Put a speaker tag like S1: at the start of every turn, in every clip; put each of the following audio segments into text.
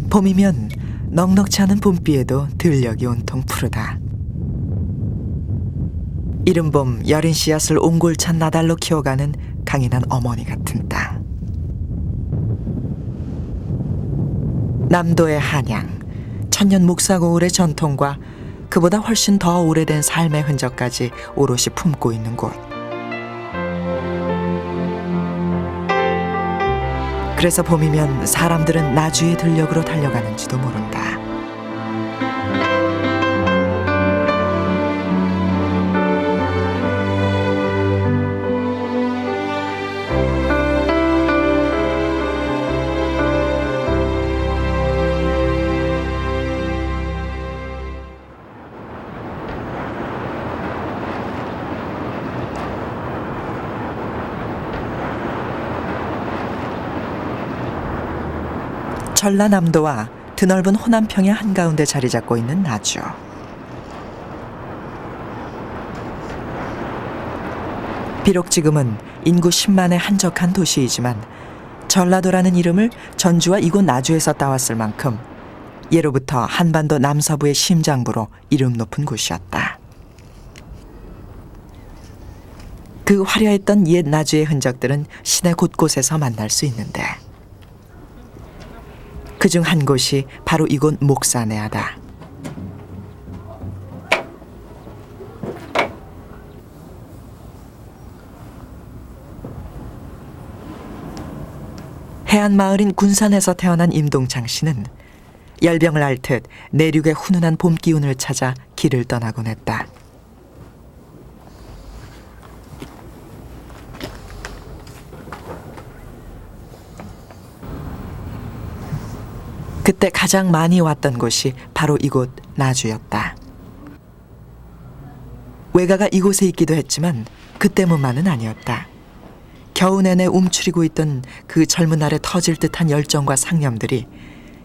S1: 봄이면 넉넉지 않은 봄비에도 들녘이 온통 푸르다. 이른 봄 여린 씨앗을 옹골찬 나달로 키워가는 강인한 어머니 같은 땅. 남도의 한양, 천년 묵사고을의 전통과 그보다 훨씬 더 오래된 삶의 흔적까지 오롯이 품고 있는 곳. 그래서 봄이면 사람들은 나주의 들녘으로 달려가는지도 모른다. 전라남도와 드넓은 호남평야 한가운데 자리 잡고 있는 나주. 비록 지금은 인구 10만의 한적한 도시이지만 전라도라는 이름을 전주와 이곳 나주에서 따왔을 만큼 예로부터 한반도 남서부의 심장부로 이름 높은 곳이었다. 그 화려했던 옛 나주의 흔적들은 시내 곳곳에서 만날 수 있는데 그중 한 곳이 바로 이곳 목사내하다. 해안 마을인 군산에서 태어난 임동창 씨는 열병을 앓듯 내륙의 훈훈한 봄 기운을 찾아 길을 떠나곤 했다. 그때 가장 많이 왔던 곳이 바로 이곳 나주였다. 외가가 이곳에 있기도 했지만 그 때문만은 아니었다. 겨우 내내 움츠리고 있던 그 젊은 날에 터질 듯한 열정과 상념들이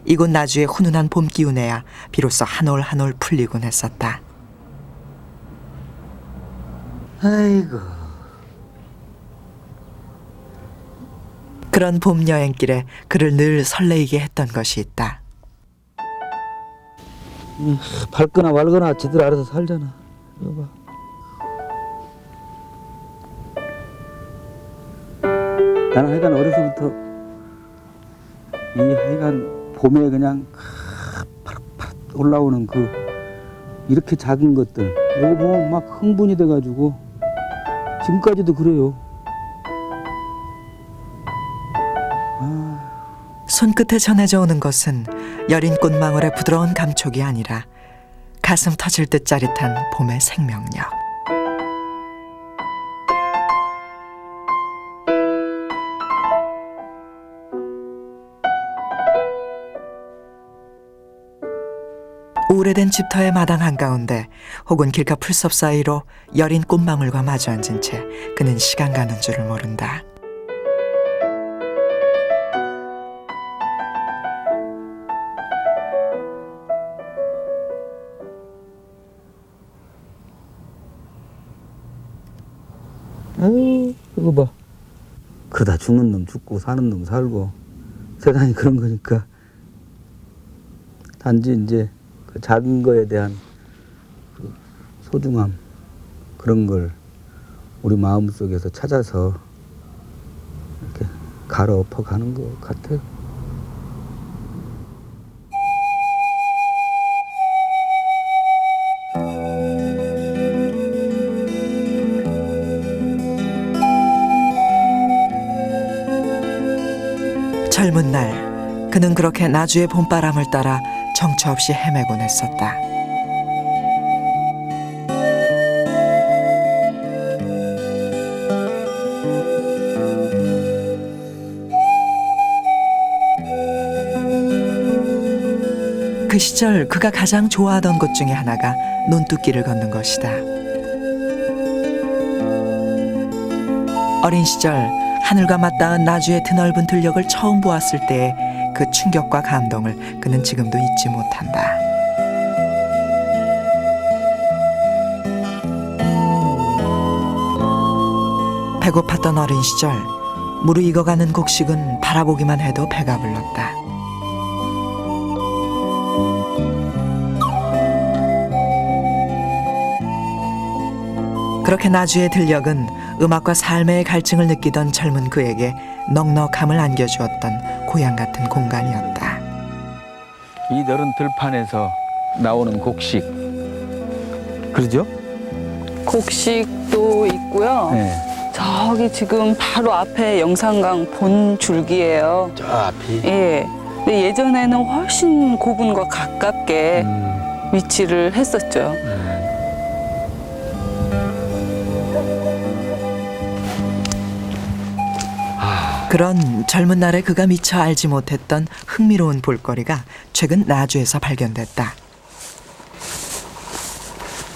S1: 이곳 나주의 훈훈한 봄 기운에야 비로소 한 올 한 올 풀리곤 했었다.
S2: 아이고.
S1: 그런 봄 여행길에 그를 늘 설레이게 했던 것이 있다.
S2: 밝거나 말거나 지들 알아서 살잖아. 이거 봐. 나는 하여간 어려서부터 이 하여간 봄에 그냥 파릇파릇 올라오는 그 이렇게 작은 것들 이거 보면 막 흥분이 돼가지고 지금까지도 그래요.
S1: 손끝에 전해져 오는 것은 여린 꽃망울의 부드러운 감촉이 아니라 가슴 터질 듯 짜릿한 봄의 생명력. 오래된 집터의 마당 한가운데 혹은 길가 풀섭 사이로 여린 꽃망울과 마주 앉은 채 그는 시간 가는 줄을 모른다.
S2: 아유, 이거 봐. 그러다 죽는 놈 죽고 사는 놈 살고 세상이 그런 거니까 단지 이제 그 작은 거에 대한 그 소중함 그런 걸 우리 마음속에서 찾아서 이렇게 갈아엎어 가는 것 같아요.
S1: 젊은 날 그는 그렇게 나주의 봄바람을 따라 정처 없이 헤매곤 했었다. 그 시절 그가 가장 좋아하던 것 중에 하나가 논뚝길을 걷는 것이다. 어린 시절 하늘과 맞닿은 나주의 드넓은 들녘을 처음 보았을 때의 그 충격과 감동을 그는 지금도 잊지 못한다. 배고팠던 어린 시절 무르익어가는 곡식은 바라보기만 해도 배가 불렀다. 그렇게 나주의 들녘은 음악과 삶의 갈증을 느끼던 젊은 그에게 넉넉함을 안겨주었던 고향 같은 공간이었다.
S2: 이 너른 들판에서 나오는 곡식, 그러죠?
S3: 곡식도 있고요.
S2: 네.
S3: 저기 지금 바로 앞에 영산강 본 줄기예요.
S2: 저 앞이.
S3: 예. 근데 예전에는 훨씬 고분과 가깝게 위치를 했었죠.
S1: 그런 젊은 날에 그가 미처 알지 못했던 흥미로운 볼거리가 최근 나주에서 발견됐다.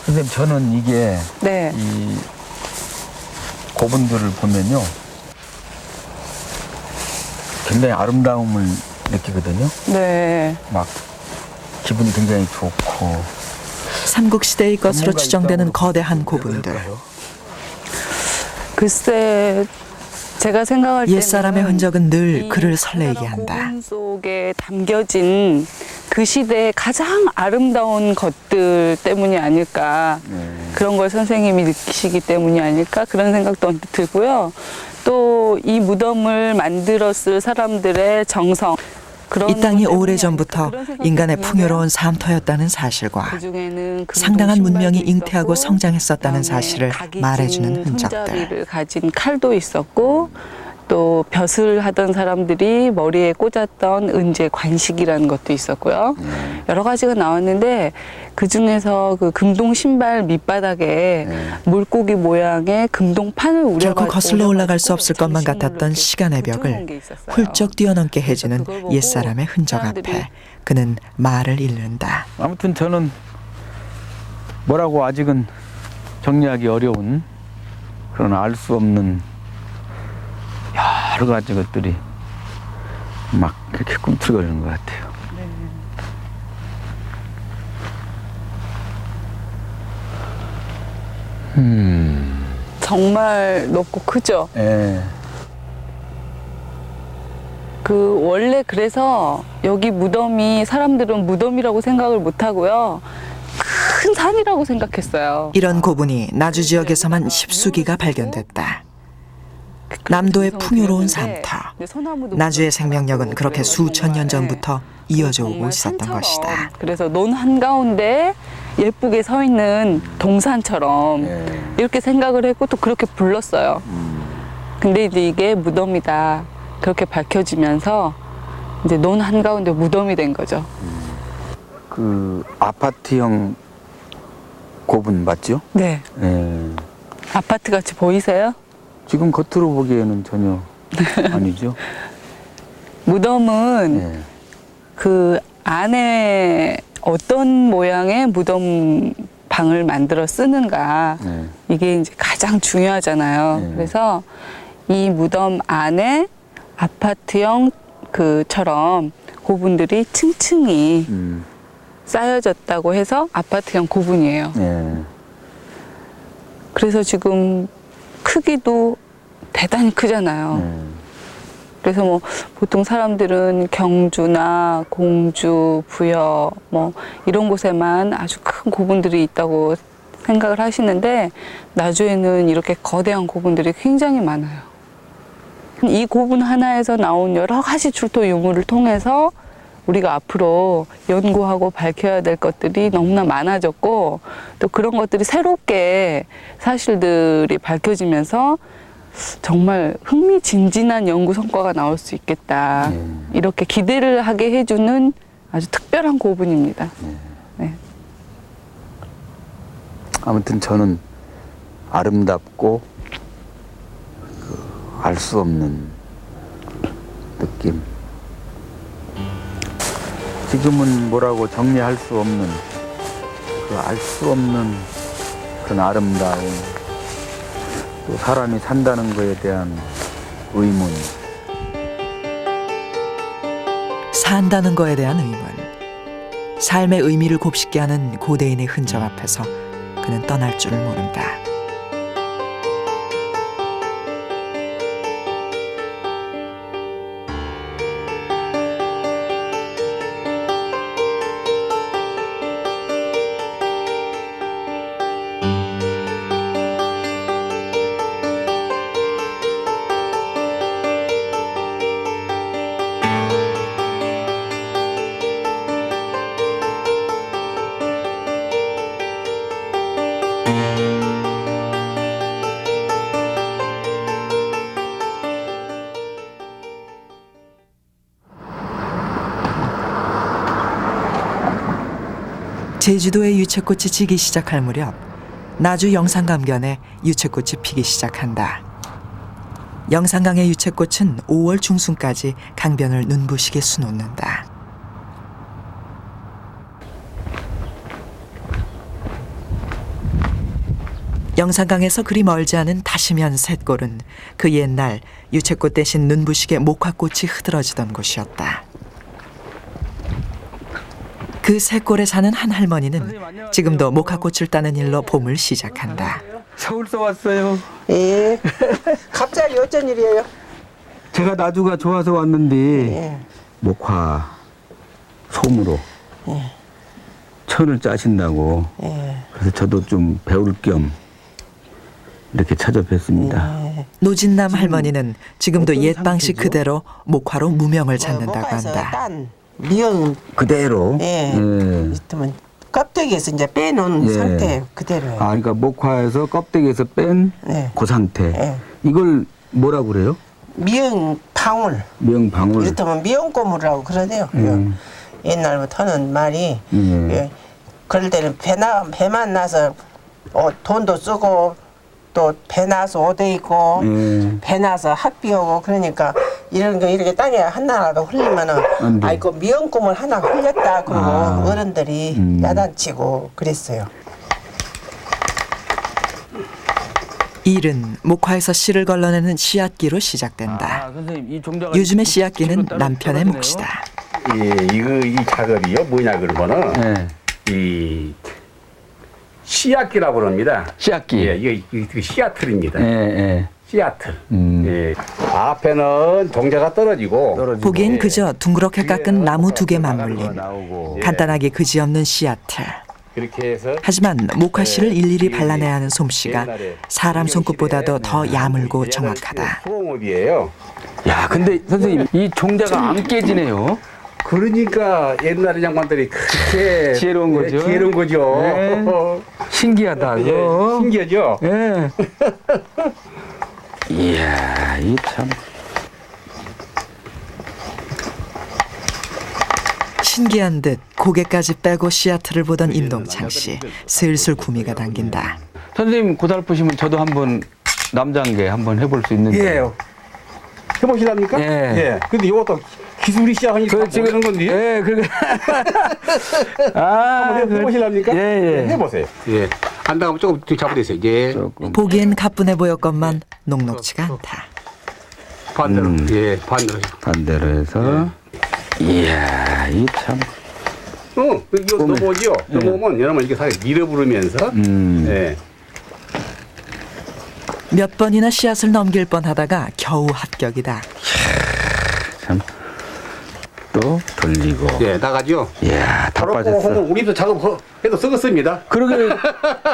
S2: 선생님, 저는 이게
S3: 네.
S2: 이 고분들을 보면요, 굉장히 아름다움을 느끼거든요.
S3: 네.
S2: 막 기분이 굉장히 좋고.
S1: 삼국시대의 것으로
S2: 전문가
S1: 추정되는
S2: 입장으로
S1: 거대한
S2: 왜
S1: 고분들.
S2: 그럴까요?
S3: 글쎄, 제가 생각할 때는
S1: 옛사람의 흔적은 늘
S3: 이
S1: 그를 설레게
S3: 커다란
S1: 한다.
S3: 고분 속에 담겨진 그 시대의 가장 아름다운 것들 때문이 아닐까. 그런 걸 선생님이 느끼시기 때문이 아닐까 그런 생각도 언뜻 들고요. 또 이 무덤을 만들었을 사람들의 정성. 그런
S1: 이 땅이
S3: 것 때문이
S1: 오래전부터
S3: 아닐까, 그런 생각이
S1: 인간의
S3: 드는데요.
S1: 풍요로운 삶터였다는 사실과
S3: 그중에는
S1: 상당한
S3: 금동
S1: 문명이
S3: 신발도
S1: 잉태하고
S3: 있었고,
S1: 성장했었다는
S3: 그다음에
S1: 사실을
S3: 각이
S1: 말해주는
S3: 진
S1: 흔적들.
S3: 손잡이를 가진 칼도 있었고 또 벼슬 하던 사람들이 머리에 꽂았던 은재 관식이라는 것도 있었고요. 여러 가지가 나왔는데 그 중에서 그 금동 신발 밑바닥에 물고기 모양의 금동판을 우려가
S1: 결코 거슬러 올라갈 수 없을 것만 같았던 시간의 벽을 훌쩍 뛰어넘게 해주는 옛사람의 흔적 앞에 그는 말을 잃는다.
S2: 아무튼 저는 뭐라고 아직은 정리하기 어려운 그런 알 수 없는 여러 가지 것들이 막 그렇게 꿈틀거리는 것 같아요.
S3: 정말 높고 크죠.
S2: 예.
S3: 그 원래 그래서 여기 무덤이 사람들은 무덤이라고 생각을 못 하고요. 큰 산이라고 생각했어요.
S1: 이런 고분이 나주 지역에서만 십수기가 발견됐다. 남도의 풍요로운 산터. 나주의 생명력은 그렇게 수천 년 전부터 이어져 오고 있었던 것이다.
S3: 그래서 논 한가운데 예쁘게 서 있는 동산처럼 이렇게 생각을 했고 또 그렇게 불렀어요. 근데 이제 이게 무덤이다. 그렇게 밝혀지면서 이제 논 한가운데 무덤이 된 거죠.
S2: 그 아파트형 고분 맞죠?
S3: 네.
S2: 예.
S3: 아파트 같이 보이세요?
S2: 지금 겉으로 보기에는 전혀 아니죠.
S3: 무덤은
S2: 예.
S3: 그 안에 어떤 모양의 무덤 방을 만들어 쓰는가
S2: 예.
S3: 이게 이제 가장 중요하잖아요.
S2: 네.
S3: 그래서 이 무덤 안에 아파트형 그처럼 고분들이 층층이 쌓여졌다고 해서 아파트형 고분이에요.
S2: 예.
S3: 그래서 지금 크기도 대단히 크잖아요.
S2: 예.
S3: 그래서 뭐 보통 사람들은 경주나 공주, 부여 뭐 이런 곳에만 아주 큰 고분들이 있다고 생각을 하시는데 나주에는 이렇게 거대한 고분들이 굉장히 많아요. 이 고분 하나에서 나온 여러 가지 출토 유물을 통해서 우리가 앞으로 연구하고 밝혀야 될 것들이 너무나 많아졌고 또 그런 것들이 새롭게 사실들이 밝혀지면서 정말 흥미진진한 연구 성과가 나올 수 있겠다. 이렇게 기대를 하게 해주는 아주 특별한 고분입니다. 네.
S2: 아무튼 저는 아름답고 알 수 없는 느낌. 지금은 뭐라고 정리할 수 없는 그 알 수 없는 그런 아름다움. 또 사람이 산다는 것에 대한 의문.
S1: 산다는 거에 대한 의문. 삶의 의미를 곱씹게 하는 고대인의 흔적 앞에서 그는 떠날 줄을 모른다. 제주도의 유채꽃이 지기 시작할 무렵 나주 영산감견에 유채꽃이 피기 시작한다. 영산강의 유채꽃은 5월 중순까지 강변을 눈부시게 수놓는다. 영산강에서 그리 멀지 않은 다시면 셋골은 그 옛날 유채꽃 대신 눈부시게 목화꽃이 흐드러지던 곳이었다. 그 셋골에 사는 한 할머니는 지금도 목화꽃을 따는 일로 봄을 시작한다.
S2: 서울서 왔어요.
S4: 예. 갑자기 어쩐 일이에요?
S2: 제가 나주가 좋아서 왔는데
S4: 예.
S2: 목화 솜으로 천을 짜신다고
S4: 예.
S2: 그래서 저도 좀 배울 겸 이렇게 찾아뵀습니다.
S1: 노진남 할머니는 지금도 옛 방식 그대로 목화로 무명을 찾는다고
S4: 목화에서
S1: 한다.
S4: 딴 미영
S2: 그대로.
S4: 예.
S2: 예.
S4: 있으면 껍데기에서 이제 빼놓은
S2: 예.
S4: 상태 그대로예요.
S2: 아, 그러니까 목화에서 껍데기에서 뺀 그
S4: 네.
S2: 상태.
S4: 예.
S2: 이걸 뭐라 그래요?
S4: 미영 방울.
S2: 명방울.
S4: 이렇다면 미영고물이라고 그러네요. 옛날부터는 말이
S2: 예.
S4: 예. 그럴 때는 배만 나서 돈도 쓰고 또 배 나서 옷에 입고
S2: 예.
S4: 배 나서 학비 오고 그러니까 이런 거 이렇게 땅에 하나라도 흘리면은
S2: 안 돼.
S4: 아이고 미연꿈을 하나 흘렸다 그러고
S2: 아.
S4: 어른들이 야단치고 그랬어요.
S1: 일은 목화에서 씨를 걸러내는 씨앗기로 시작된다.
S2: 선생님, 이 종자가
S1: 요즘의 씨앗기는 남편의 몫이다.
S5: 이 작업이요 뭐냐 그러면은
S2: 예.
S5: 이 씨앗기라고 합니다.
S2: 씨앗기.
S5: 예, 이게 씨앗틀입니다.
S2: 예, 예.
S5: 씨앗틀.
S2: 음.
S5: 예. 앞에는 종자가 떨어지고
S1: 보기엔 그저 둥그렇게 깎은 나무 두 개
S5: 나가는
S1: 맞물린
S5: 거 나오고.
S1: 간단하게 그지없는 씨앗틀.
S5: 그렇게 해서
S1: 하지만 목화씨를 일일이 발라내야 하는 솜씨가 사람 손끝보다도 더 야물고 정확하다.
S5: 소홍업이에요.
S2: 야, 근데 선생님, 이 종자가 안 깨지네요.
S5: 그러니까 옛날의 장관들이 그렇게
S2: 지혜로운 거죠.
S5: 지혜로운 거죠.
S2: 네. 신기하다,
S5: 예,
S2: 그거.
S5: 신기하죠.
S2: 예. 이야, 이 참.
S1: 신기한 듯 고개까지 빼고 씨앗틀을 보던 임동창 씨. 슬슬 구미가 당긴다.
S2: 선생님 고달프시면 저도 한번 남장계 한번 해볼 수 있는데.
S5: 예. 해보시랍니까?
S2: 예.
S5: 예. 근데 이것도 기술이 시작하니까
S2: 그 지금
S5: 모르는 건데.
S2: 예, 그러게. 아,
S5: 한번 해보시랍니까?
S2: 예, 예.
S5: 해보세요. 예. 안 나가면 조금 뒤 잡아대세요. 예.
S2: 조금.
S1: 보기엔 가뿐해 보였건만 녹록지가 않다.
S5: 반대로. 예, 반대로.
S2: 반대로 해서. 이야, 이 참.
S5: 이거 넘어오죠? 넘어오면 여러분 이게 사실 밀어부르면서. 예.
S1: 몇 번이나 씨앗을 넘길 뻔하다가 겨우 합격이다.
S2: 참. 또 돌리고.
S5: 예, 나가죠?
S2: 이야, 다 빠졌어.
S5: 우리도 작업해도 쓰겠습니다.
S2: 그러게,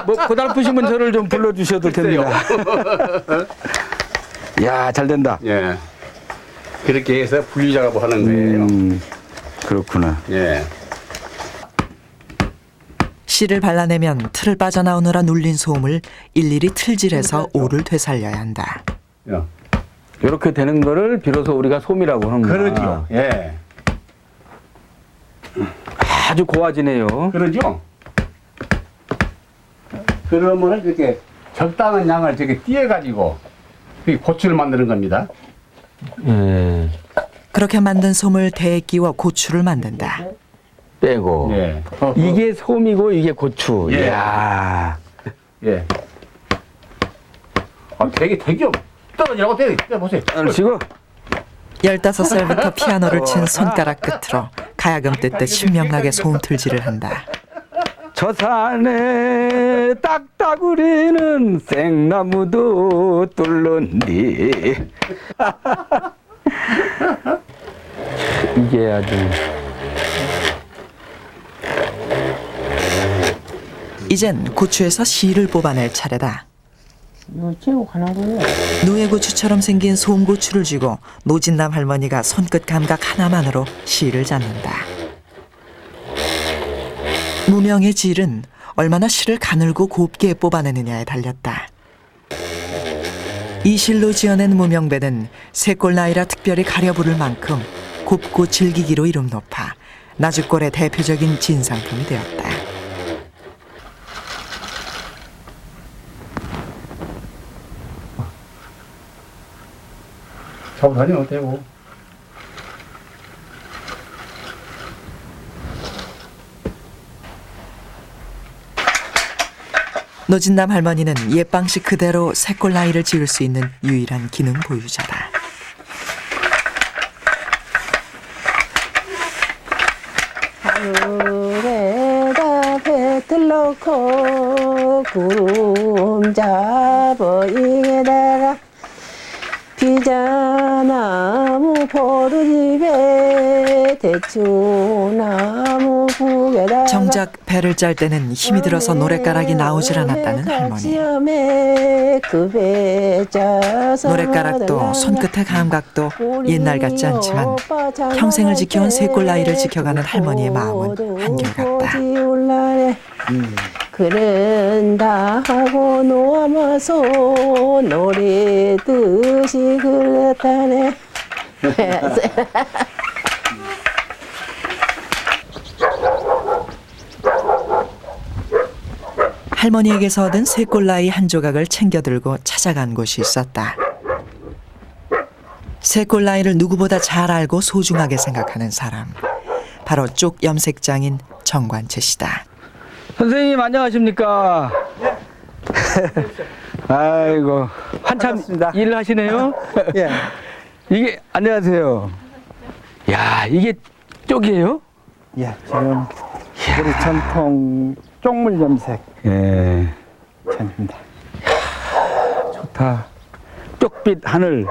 S2: 뭐, 고달프시면 저를 좀 불러주셔도 됩니다. 야, 잘 된다.
S5: 예. 그렇게 해서 분리 작업을 하는 거예요.
S2: 그렇구나.
S5: 예.
S1: 씨를 발라내면 틀을 빠져나오느라 눌린 소음을 일일이 틀질해서 오를 되살려야 한다.
S5: 예.
S2: 이렇게 되는 거를 비로소 우리가 솜이라고 하는구나.
S5: 그러죠. 예.
S2: 아주 고와지네요.
S5: 그러죠? 그러면은 이렇게 적당한 양을 저렇게 띄어가지고 고추를 만드는 겁니다.
S2: 예.
S1: 그렇게 만든 솜을 대에 끼워 고추를 만든다.
S2: 빼고.
S5: 예.
S2: 이게 솜이고 이게 고추.
S5: 예.
S2: 이야.
S5: 예. 되게 떨어지라고 보세요.
S2: 지금
S1: 15살부터 피아노를 친 손가락 끝으로 가야금 뜯듯 신명나게 소음 틀질을 한다.
S2: 저 산에 딱따구리는 생나무도 뚫는디. 이게 아주.
S1: 이젠 고추에서 씨를 뽑아낼 차례다.
S4: 이거 찌고 가는 거예요.
S1: 누에고추처럼 생긴 솜고추를 쥐고 노진남 할머니가 손끝 감각 하나만으로 씨를 잡는다. 무명의 질은 얼마나 씨를 가늘고 곱게 뽑아내느냐에 달렸다. 이 실로 지어낸 무명배는 셋골 나이라 특별히 가려 부를 만큼 곱고 질기기로 이름 높아 나주골의 대표적인 진상품이 되었다.
S5: 차고 다니면 되고.
S1: 노진남 할머니는 옛 방식 그대로 새골 나이를 지을 수 있는 유일한 기능 보유자다.
S4: 하늘에다 배틀 놓고 구름 잡어 이에다가 비자나무 포도집에 대추나무 북에다가
S1: 정작 배를 짤 때는 힘이 들어서 노랫가락이 나오질 않았다는 할머니. 노랫가락도 손끝의 감각도 옛날 같지 않지만 평생을 지켜온 새골 나이를 지켜가는 할머니의 마음은 한결같다.
S4: 그런다 하고 놓아마서 노래듯이 그렇다네.
S1: 할머니에게서 얻은 새골 나이 한 조각을 챙겨들고 찾아간 곳이 있었다. 새골 나이를 누구보다 잘 알고 소중하게 생각하는 사람. 바로 쪽 염색장인 정관채 씨다.
S2: 선생님 안녕하십니까? 아이고 한참
S6: 반갑습니다.
S2: 일을 하시네요.
S6: 예.
S2: 이게 안녕하세요. 야 이게 쪽이에요?
S6: 예, 지금 우리 전통 쪽물 염색
S2: 예,
S6: 전입니다.
S2: 좋다. 쪽빛 하늘,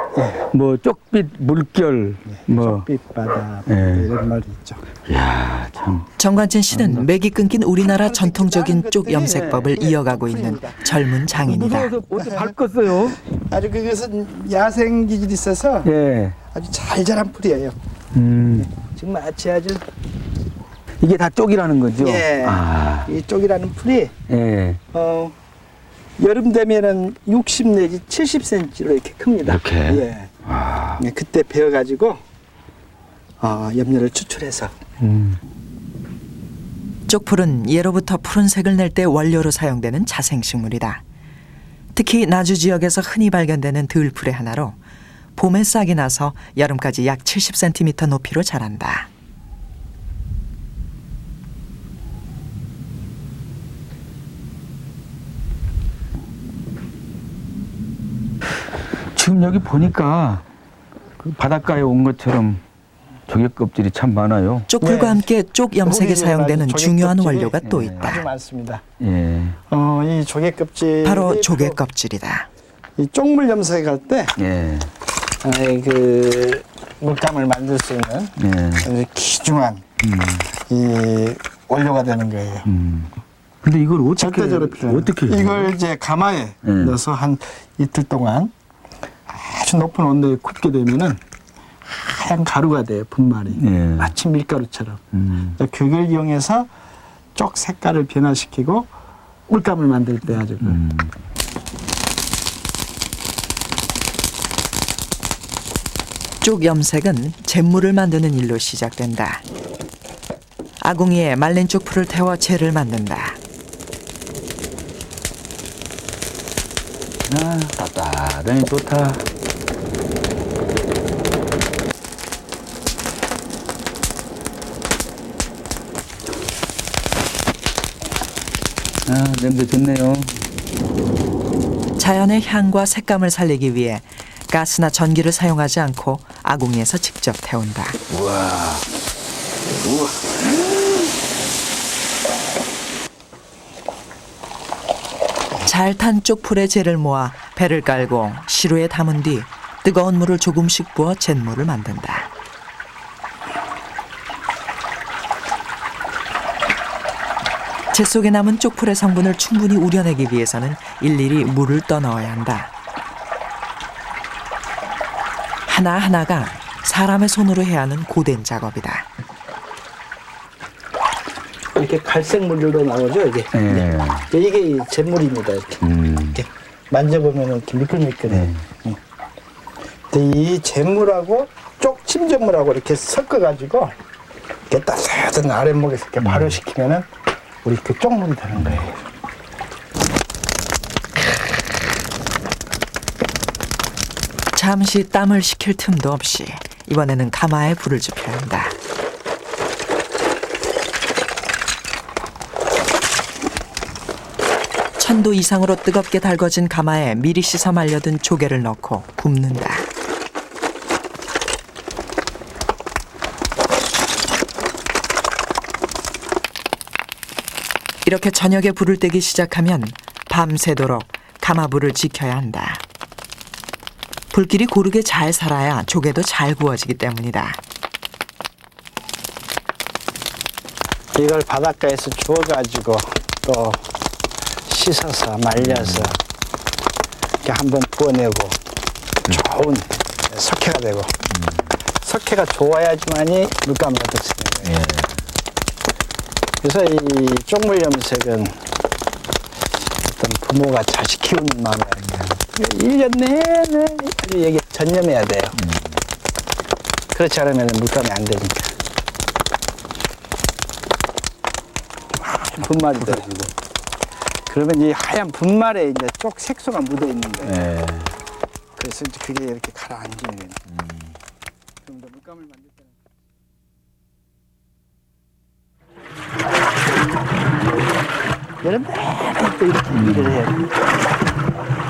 S2: 뭐 쪽빛 물결, 뭐.
S6: 빛바다
S2: 예.
S6: 이런 말이 있죠.
S2: 야 참.
S1: 정관진 씨는 맥이 끊긴 우리나라 전통적인 쪽 염색법을 이어가고 있는 젊은 장인이다.
S2: 무서워서 어떻게 밟겠어요?
S6: 아주 그것은 야생 기질이 있어서
S2: 예.
S6: 아주 잘 자란 풀이에요. 지금 마치 아주
S2: 이게 다 쪽이라는 거죠?
S6: 예.
S2: 아,
S6: 이 쪽이라는 풀이
S2: 예.
S6: 여름 되면은 60 내지 70cm로 이렇게 큽니다.
S2: 이렇게?
S6: 예.
S2: 아,
S6: 예, 그때 베어가지고 염료를 추출해서
S1: 쪽풀은 예로부터 푸른색을 낼 때 원료로 사용되는 자생식물이다. 특히 나주 지역에서 흔히 발견되는 들풀의 하나로 봄에 싹이 나서 여름까지 약 70cm 높이로 자란다.
S2: 지금 여기 보니까 그 바닷가에 온 것처럼 조개 껍질이 참 많아요.
S1: 쪽풀과
S6: 네.
S1: 함께 쪽 염색에
S6: 우리
S1: 사용되는
S6: 조개
S1: 중요한
S6: 껍질이,
S1: 원료가 또
S2: 예,
S1: 있다.
S6: 아주 많습니다.
S2: 예.
S6: 이 조개 껍질
S1: 바로 조개 껍질이다.
S6: 이 쪽물 염색할 때
S2: 예.
S6: 그 물감을 만들 수 있는
S2: 예.
S6: 아주 귀중한 이 원료가 되는 거예요.
S2: 근데 이걸 어떻게
S6: 절대적으로 필요해요.
S2: 어떻게 해요?
S6: 이걸 이제 가마에 넣어서 한 이틀 동안 아주 높은 온도에 굽게 되면은 하얀 가루가 돼요. 분말이
S2: 예.
S6: 마치 밀가루처럼. 그걸 이용해서 쪽 색깔을 변화시키고 물감을 만들 때 아주
S1: 쪽 염색은 잿물을 만드는 일로 시작된다. 아궁이에 말린 쪽풀을 태워 재를 만든다.
S2: 아, 따뜻하니 좋다. 아, 냄새 좋네요.
S1: 자연의 향과 색감을 살리기 위해 가스나 전기를 사용하지 않고 아궁이에서 직접 태운다. 잘 탄 쪽풀에 재를 모아 배를 깔고 시루에 담은 뒤 뜨거운 물을 조금씩 부어 잿물을 만든다. 재 속에 남은 쪽풀의 성분을 충분히 우려내기 위해서는 일일이 물을 떠넣어야 한다. 하나하나가 사람의 손으로 해야 하는 고된 작업이다.
S6: 이렇게 갈색 물로 나오죠 이게.
S2: 예.
S6: 이게 잿물입니다. 이렇게 만져보면 이렇게 미끌미끌해요. 근데 이 잿물하고 쪽 침전물하고 이렇게 섞어가지고 이렇게 따뜻한 아랫목에서 이렇게 발효시키면은 우리 그 쪽물이 되는 거예요.
S1: 잠시 땀을 식힐 틈도 없이 이번에는 가마에 불을 지펴야 한다. 천도 이상으로 뜨겁게 달궈진 가마에 미리 씻어 말려둔 조개를 넣고 굽는다. 이렇게 저녁에 불을 떼기 시작하면 밤새도록 가마불을 지켜야 한다. 불길이 고르게 잘 살아야 조개도 잘 구워지기 때문이다.
S6: 이걸 바닷가에서 주워가지고 또 씻어서 말려서 이렇게 한번 부어내고 좋은 석회가 되고 석회가 좋아야지만이 물감을 얻을 수 있는 거예요. 그래서 이 쪽물 염색은 어떤 부모가 자식 키우는 마음이에요. 1년 내내 아주 여기 전념해야 돼요. 그렇지 않으면 물감이 안 되니까. 분말이 돼가지고. 그러면 이 하얀 분말에 이제 쪽 색소가 묻어 있는 거예요. 그래서 이제 그게 이렇게 가라앉으면 좀 더 물감을 만들 때는. 여름 내내 또 이렇게 일을 해야 돼요.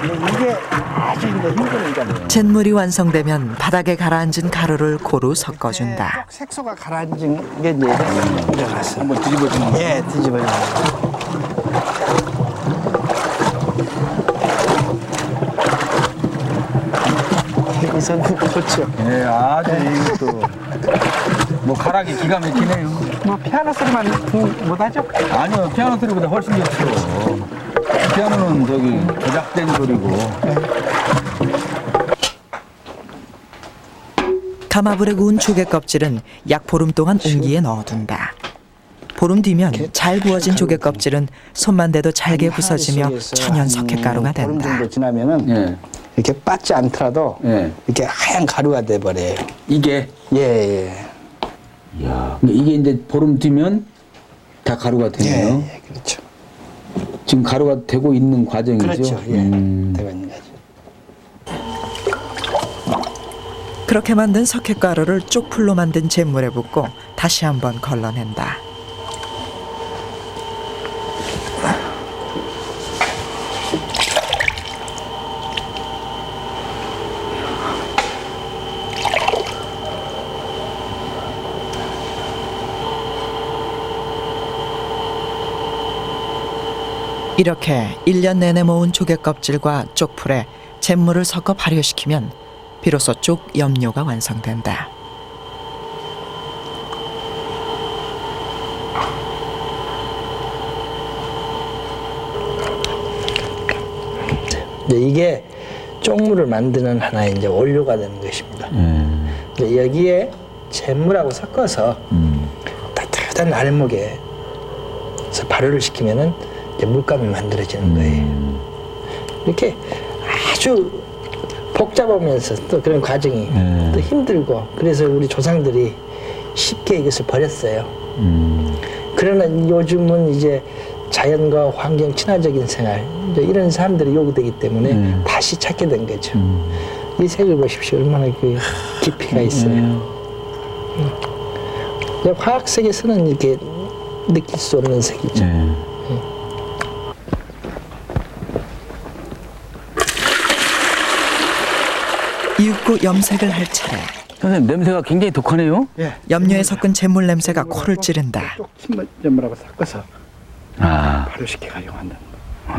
S6: 근데 이게 아주 이제 힘든 일이거든요.
S1: 잿물이 완성되면 바닥에 가라앉은 가루를 고루 섞어준다.
S6: 쪽 색소가 가라앉은 게 이제 들어가서 한번 뒤집어주는 거예요. 예, 뒤집어주는 거예요. 이 선수 좋죠.
S2: 예, 아주 또 뭐 가락이 기가 막히네요.
S6: 뭐 피아노 소리만 못하죠?
S2: 아니요, 피아노 소리보다 훨씬 좋죠. 피아노는 저기 조작된 소리고.
S1: 가마불에 구운 조개 껍질은 약 보름 동안 옹기에 넣어둔다. 보름 뒤면 잘 구워진 조개 껍질은 손만 대도 잘게 부서지며 천연 석회가루가
S6: 보름
S1: 된다.
S6: 정도 지나면은
S2: 예,
S6: 이렇게 빠지 않더라도
S2: 예.
S6: 이렇게 하얀 가루가 돼 버려요.
S2: 이게,
S6: 예, 예.
S2: 이야, 이게 이제 보름 뒤면 다 가루가
S6: 예,
S2: 되네요.
S6: 예, 그렇죠.
S2: 지금 가루가 되고 있는 과정이죠.
S6: 그렇죠. 예. 되고 있는 거죠.
S1: 그렇게 만든 석회가루를 쪽풀로 만든 잿물에 붓고 다시 한번 걸러낸다. 이렇게 1년 내내 모은 조개 껍질과 쪽풀에 잿물을 섞어 발효시키면 비로소 쪽 염료가 완성된다.
S6: 이게 쪽물을 만드는 하나의 이제 원료가 되는 것입니다. 근데 여기에 잿물하고 섞어서 따뜻한 아랫목에 발효를 시키면은 이제 물감이 만들어지는 거예요. 이렇게 아주 복잡하면서 또 그런 과정이 또 힘들고 그래서 우리 조상들이 쉽게 이것을 버렸어요. 그러나 요즘은 이제 자연과 환경 친화적인 생활 이제 이런 사람들이 요구되기 때문에 다시 찾게 된 거죠. 이 색을 보십시오. 얼마나 그 깊이가 있어요. 화학색에서는 이렇게 느낄 수 없는 색이죠.
S1: 이윽고 염색을 할 차례.
S2: 선생님, 냄새가 굉장히 독하네요.
S6: 예.
S1: 염료에 섞은 잿물 냄새가 코를 찌른다.
S6: 쪽 침전물하고 섞어서
S2: 아,
S6: 발효시켜 가지고 한다는 거.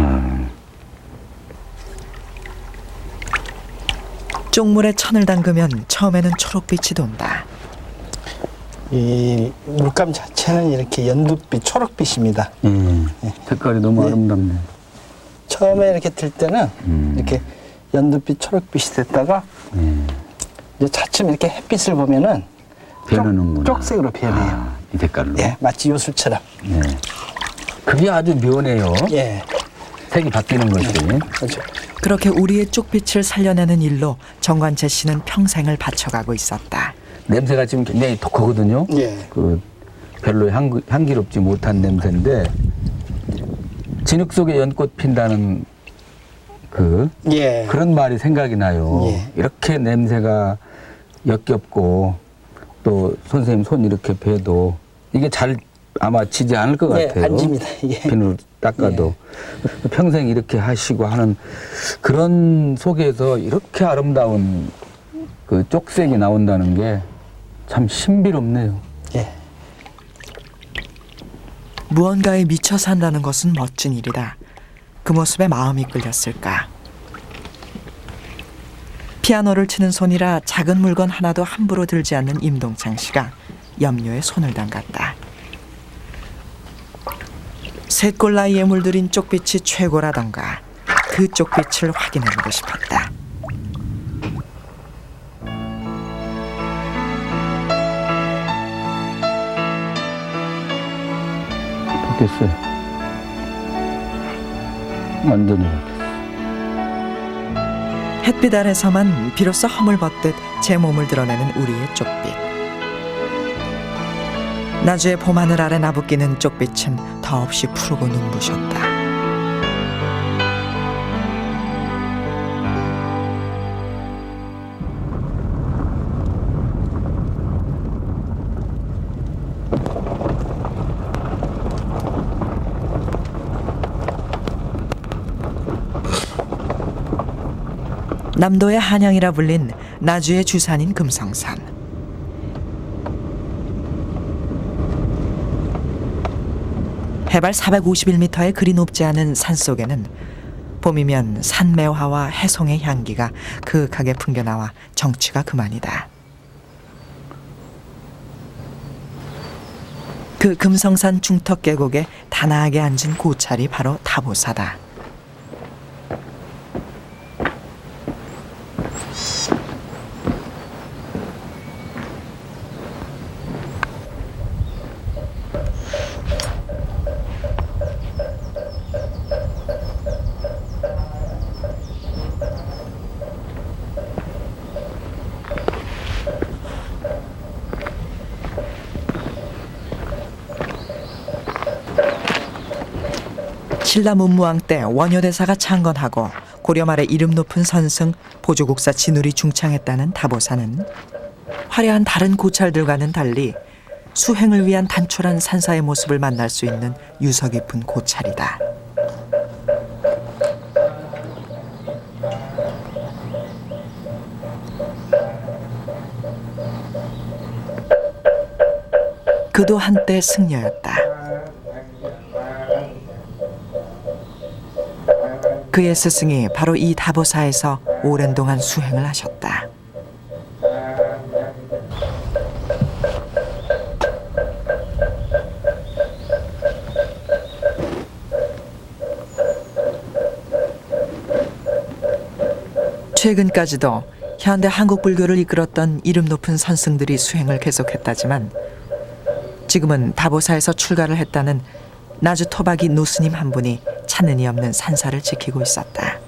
S1: 쪽물에 천을 담그면 처음에는 초록빛이 돈다.
S6: 이 물감 자체는 이렇게 연두빛, 초록빛입니다.
S2: 색깔이 너무 아름답네.
S6: 처음에 이렇게 들 때는 이렇게 연두빛, 초록빛이 됐다가 이제 차츰 이렇게 햇빛을 보면은
S2: 변하는구나.
S6: 쪽색으로 변해요.
S2: 아, 이 색깔로.
S6: 예, 마치 요술처럼.
S2: 그게 아주 묘네요.
S6: 예,
S2: 색이 바뀌는 것이.
S6: 그렇죠.
S1: 그렇게 우리의 쪽빛을 살려내는 일로 정관재 씨는 평생을 바쳐가고 있었다.
S2: 냄새가 지금 굉장히 독하거든요.
S6: 예.
S2: 그 별로 향기롭지 못한 냄새인데 진흙 속에 연꽃 핀다는
S6: 예.
S2: 그런 말이 생각이 나요.
S6: 예.
S2: 이렇게 냄새가 역겹고 또 선생님 손 이렇게 베도 이게 잘 아마 지지 않을 것
S6: 예,
S2: 같아요.
S6: 안 집니다. 예.
S2: 비누로 닦아도 평생 이렇게 하시고 하는 그런 속에서 이렇게 아름다운 그 쪽색이 나온다는 게 참 신비롭네요.
S6: 예.
S1: 무언가에 미쳐 산다는 것은 멋진 일이다. 그 모습에 마음이 끌렸을까. 피아노를 치는 손이라 작은 물건 하나도 함부로 들지 않는 임동창 씨가 염료에 손을 담갔다. 셋골 나이에 물들인 쪽빛이 최고라던가 그 쪽빛을 확인해보고 싶었다.
S2: 바뀌었어요. 완전히 바뀌었어요.
S1: 햇빛 아래서만 비로소 허물벗듯 제 몸을 드러내는 우리의 쪽빛. 나주의 봄하늘 아래 나부끼는 쪽빛은 더없이 푸르고 눈부셨다. 남도의 한양이라 불린 나주의 주산인 금성산. 해발 451m의 그리 높지 않은 산속에는 봄이면 산매화와 해송의 향기가 그윽하게 풍겨나와 정취가 그만이다. 그 금성산 중턱 계곡에 단아하게 앉은 고찰이 바로 다보사다. 신라 문무왕 때 원효대사가 창건하고 고려 말에 이름 높은 선승 보조국사 진울이 중창했다는 다보사는 화려한 다른 고찰들과는 달리 수행을 위한 단촐한 산사의 모습을 만날 수 있는 유서 깊은 고찰이다. 그도 한때 승려였다. 그의 스승이 바로 이 다보사에서 오랜 동안 수행을 하셨다. 최근까지도 현대 한국 불교를 이끌었던 이름 높은 선승들이 수행을 계속했다지만 지금은 다보사에서 출가를 했다는 나주 토박이 노스님 한 분이 찾는이 없는 산사를 지키고 있었다.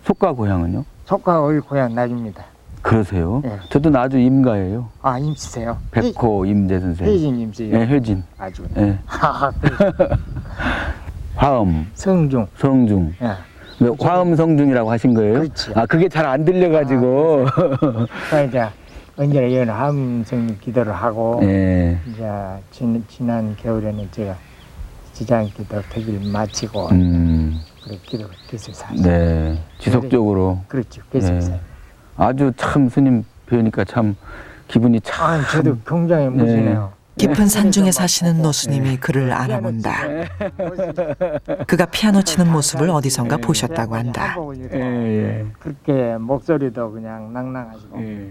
S2: 속가 고향은요?
S7: 속가 우리 고향 나주입니다.
S2: 그러세요?
S7: 예.
S2: 저도 나주 임가예요.
S7: 아, 임씨세요?
S2: 백호 임재 선생.
S7: 회진 임씨요?
S2: 네, 회진.
S7: 아주.
S2: 예.
S7: 아,
S2: 화음,
S7: 성중.
S2: 성중.
S7: 예.
S2: 화음 성중이라고 하신 거예요?
S7: 그렇지.
S2: 아, 그게 잘 안 들려가지고.
S7: 그러니까 이제 언제나 이런 함성 기도를 하고
S2: 예.
S7: 이제 지난 겨울에는 제가 지장 기도 특일 마치고 그렇게 기도 계속 사요.
S2: 네. 지속적으로.
S7: 그렇죠. 계속
S2: 예.
S7: 사요.
S2: 아주 참 스님 뵈니까 참 기분이 참.
S7: 아, 저도 굉장히 무시네요.
S1: 깊은 산중에 사시는 노스님이 그를 알아본다. 그가 피아노 치는 모습을 어디선가 보셨다고 한다.
S2: 예, 예.
S7: 그렇게 목소리도 그냥 낭낭하시고.
S2: 예.